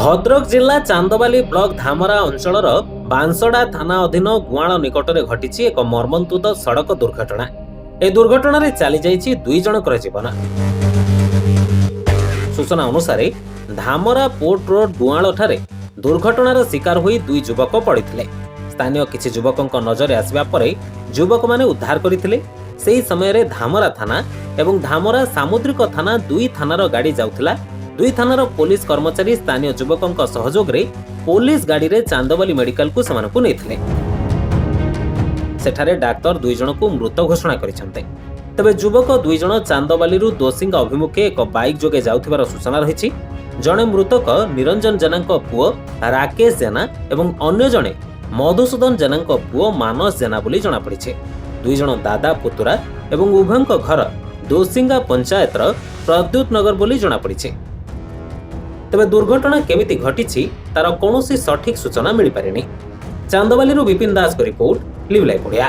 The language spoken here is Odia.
ଭଦ୍ରକ ଜିଲ୍ଲା ଚାନ୍ଦବାଲି ବ୍ଲକ ଧାମରା ଅଞ୍ଚଳର ବାଂଶଡ଼ା ଥାନା ଅଧୀନ ଗୁଆଳ ନିକଟରେ ଘଟିଛି ଏକ ମର୍ମନ୍ତୁଦ ସଡ଼କ ଦୁର୍ଘଟଣା। ଏହି ଦୁର୍ଘଟଣାରେ ଚାଲିଯାଇଛି 2 ଜଣଙ୍କର ଜୀବନ। ସୂଚନା ଅନୁସାରେ ଧାମରା ପୋର୍ଟ ରୋଡ ଗୁଆଳଠାରେ ଦୁର୍ଘଟଣାର ଶିକାର ହୋଇ 2 ଯୁବକ ପଡ଼ିଥିଲେ। ସ୍ଥାନୀୟ କିଛି ଯୁବକଙ୍କ ନଜରରେ ଆସିବା ପରେ ଯୁବକମାନେ ଉଦ୍ଧାର କରିଥିଲେ। ସେହି ସମୟରେ ଧାମରା ଥାନା ଏବଂ ଧାମରା ସାମୁଦ୍ରିକ ଥାନା 2 ଥାନାର ଗାଡ଼ି ଯାଉଥିଲା। 2 ଥାନାର ପୋଲିସ କର୍ମଚାରୀ ସ୍ଥାନୀୟ ଯୁବକଙ୍କ ସହଯୋଗରେ ପୋଲିସ ଗାଡ଼ିରେ ଚାନ୍ଦବାଲି ମେଡିକାଲକୁ ସେମାନଙ୍କୁ ନେଇଥିଲେ। ସେଠାରେ ଡାକ୍ତର 2 ଜଣଙ୍କୁ ମୃତ ଘୋଷଣା କରିଛନ୍ତି। ତେବେ ଯୁବକ 2 ଜଣ ଚାନ୍ଦବାଲିରୁ ଦୋଷୀଙ୍କ ଅଭିମୁଖେ ଏକ ବାଇକ୍ ଯୋଗେ ଯାଉଥିବାର ସୂଚନା ରହିଛି। ଜଣେ ମୃତକ ନିରଞ୍ଜନ ଜେନାଙ୍କ ପୁଅ ରାକେଶ ଜେନା ଏବଂ ଅନ୍ୟ ଜଣେ ମଧୁସୂଦନ ଜେନାଙ୍କ ପୁଅ ମାନସ ଜେନା ବୋଲି ଜଣାପଡ଼ିଛି। 2 ଜଣ ଦାଦା ପୁତୁରା ଏବଂ ଉଭୟଙ୍କ ଘର ଦୋସିଙ୍ଗା ପଞ୍ଚାୟତର ପ୍ରଦ୍ୟୁତ ନଗର ବୋଲି ଜଣାପଡ଼ିଛି। ତେବେ ଦୁର୍ଘଟଣା କେମିତି ଘଟିଛି ତାର କୌଣସି ସଠିକ ସୂଚନା ମିଳିପାରିନି। ଚାନ୍ଦବାଲିରୁ ବିପିନ ଦାସଙ୍କ ରିପୋର୍ଟ, ଲିଭ୍ ଲାଇଭ୍ ଓଡ଼ିଆ।